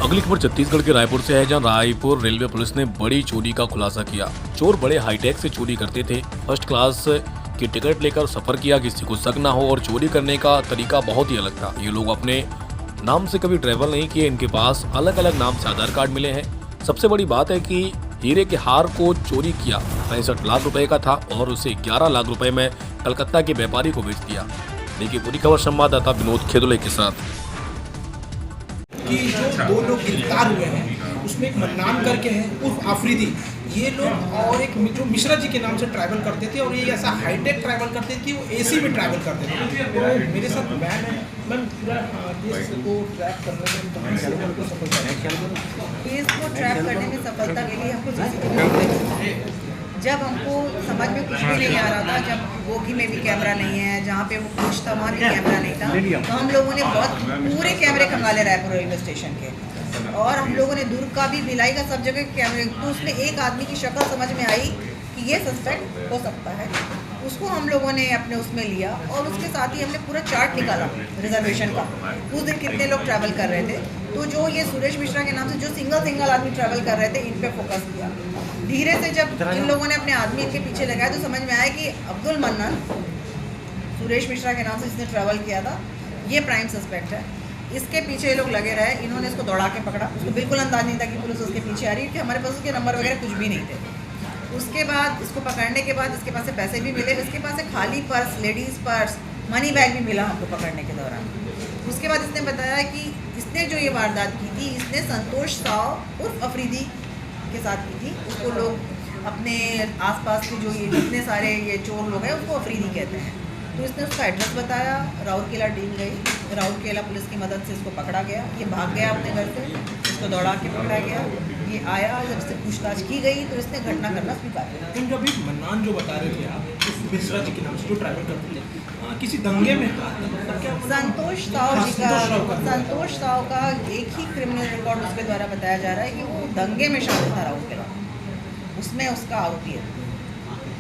अगली खबर छत्तीसगढ़ के रायपुर से है, जहां रायपुर रेलवे पुलिस ने बड़ी चोरी का खुलासा किया। चोर बड़े हाईटेक से चोरी करते थे। फर्स्ट क्लास की टिकट लेकर सफर किया, किसी को शक ना हो, और चोरी करने का तरीका बहुत ही अलग था। ये लोग अपने नाम से कभी ट्रेवल नहीं किए, इनके पास अलग अलग नाम से आधार कार्ड मिले हैं। सबसे बड़ी बात है कि हीरे के हार को चोरी किया 65 लाख रुपए का था और उसे 11 लाख रुपए में कलकत्ता के व्यापारी को बेच दिया। देखिए पूरी खबर संवाददाता विनोद खेदुले के साथ। कि जो दो लोग गिरफ्तार हुए हैं उसमें एक मन्नान करके हैं उर्फ आफरीदी, ये लोग और एक जो मिश्रा जी के नाम से ट्रैवल करते थे, और ये ऐसा हाईटेक ट्रैवल करते थे कि वो एसी में ट्रैवल करते थे। तो मेरे साथ मैम है, मैम पूरा केस को ट्रैक करने में हमको सफलता केस को ट्रैक करने में सफलता के लिए हमको CCTV, जब हमको समझ में कुछ भी नहीं आ रहा था, जब बोगी में भी कैमरा नहीं है, जहाँ पे वो कुछ था वहाँ भी कैमरा नहीं था, तो हम लोगों ने बहुत पूरे कैमरे खंगाले रायपुर रेलवे स्टेशन के, और हम लोगों ने दुर्ग का भी, भिलाई का, सब जगह कैमरे। तो उसमें एक आदमी की शक्ल समझ में आई कि ये सस्पेक्ट हो सकता है। उसको हम लोगों ने अपने उसमें लिया, और उसके साथ ही हमने पूरा चार्ट निकाला रिजर्वेशन का, उस दिन कितने लोग ट्रैवल कर रहे थे। तो जो ये सुरेश मिश्रा के नाम से जो सिंगल आदमी ट्रैवल कर रहे थे, इन पे फोकस किया। धीरे से जब इन लोगों ने अपने आदमी इनके पीछे लगाया तो समझ में आया कि अब्दुल मन्नान सुरेश मिश्रा के नाम से इसने ट्रैवल किया था, ये प्राइम सस्पेक्ट है। इसके पीछे ये लोग लगे रहे, इन्होंने इसको दौड़ा के पकड़ा। उसको बिल्कुल अंदाज नहीं था कि पुलिस उसके पीछे आ रही है, कि हमारे पास उसके नंबर वगैरह कुछ भी नहीं थे। उसके बाद इसको पकड़ने के बाद इसके पास से पैसे भी मिले, इसके पास से खाली purse, ladies purse, money bag भी मिला हमको पकड़ने के दौरान। उसके बाद इसने बताया कि इसने जो ये वारदात की थी, इसने संतोष साव उर्फ अफरीदी के साथ की थी। उसको लोग अपने आसपास के जो ये जितने सारे ये चोर लोग हैं उसको अफरीदी कहते हैं। तो इसने उसका एड्रेस बताया, राउरकेला टीम गई, राउरकेला पुलिस की मदद से इसको पकड़ा गया। ये भाग गया अपने घर से, इसको दौड़ा के पकड़ा गया। ये आया, जब इससे पूछताछ की गई तो इसने घटना करना स्वीकार किया। लेकिन जब एक मन्नान जो बता रहे थे आप, उस मिश्रा जी के नाम से जो ट्रैवल करते थे, किसी दंगे में था, मतलब क्या संतोष साव का एक ही क्रिमिनल रिकॉर्ड उसके द्वारा बताया जा रहा है कि वो दंगे में शामिल था राउरकेला, उसमें उसका आरोपी है,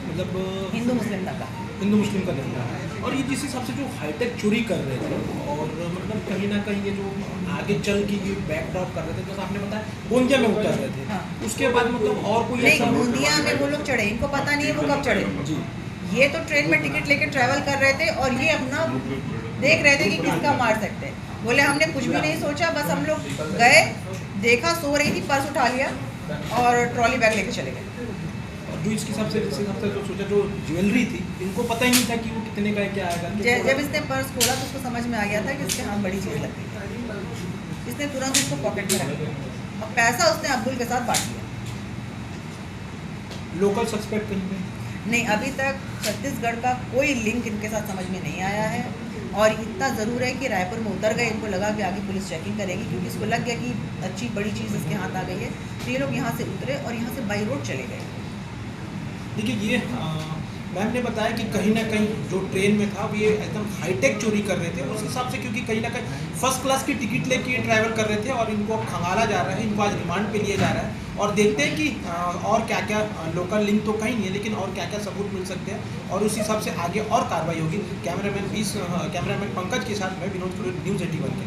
मतलब हिंदू मुस्लिम दंगा, हिंदू मुस्लिम का दंगा है। और ये जिस हिसाब से जो हाईटेक चोरी कर रहे थे, और मतलब कहीं ना कहीं ये जो आगे चल के ये बैक ड्रॉप कर रहे थे, जैसे आपने बताया गोंदिया में उतर रहे थे। हाँ। उसके बाद मतलब और कोई नहीं, गोंदिया में वो लोग चढ़े, इनको पता नहीं है वो कब चढ़े जी। ये तो ट्रेन में टिकट लेके ट्रैवल कर रहे थे, और ये अपना देख रहे थे कि किसका मार सकते हैं। बोले हमने कुछ भी नहीं सोचा, बस हम लोग गए, देखा सो रही थी, पर्स उठा लिया और ट्रॉली बैग लेके चले गए। जो इसके हिसाब से जो सोचा, जो ज्वेलरी थी, इनको पता ही नहीं था कि वो कितने का है, क्या आएगा। जब इसने पर्स खोला तो उसको समझ में आ गया था कि इसके हाथ बड़ी चीज़ लग गई। इसने तुरंत उसको पॉकेट में रख दिया और पैसा उसने अब्दुल के साथ बांट दिया। लोकल सस्पेक्ट कहीं पे नहीं, अभी तक छत्तीसगढ़ का कोई लिंक इनके साथ समझ में नहीं आया है। और इतना ज़रूर है कि रायपुर में उतर गए, इनको लगा कि आगे पुलिस चेकिंग करेगी, क्योंकि इसको लग गया कि अच्छी बड़ी चीज़ इसके हाथ आ गई है। तो ये लोग यहाँ से उतरे और यहाँ से बाई रोड चले गए। देखिए, ये मैम ने बताया कि कहीं ना कहीं जो ट्रेन में था ये एकदम हाईटेक चोरी कर रहे थे उस हिसाब से, क्योंकि कहीं ना कहीं फर्स्ट क्लास की टिकट लेके ये ट्रैवल कर रहे थे, और इनको अब खंगाला जा रहा है, इनको आज रिमांड पे लिया जा रहा है। और देखते हैं कि और क्या क्या लोकल लिंक तो कहीं नहीं है, लेकिन और क्या क्या सबूत मिल सकते हैं, और उस हिसाब से आगे और कार्रवाई होगी। कैमरामैन पंकज के साथ मैं विनोद, न्यूज़ 81 के।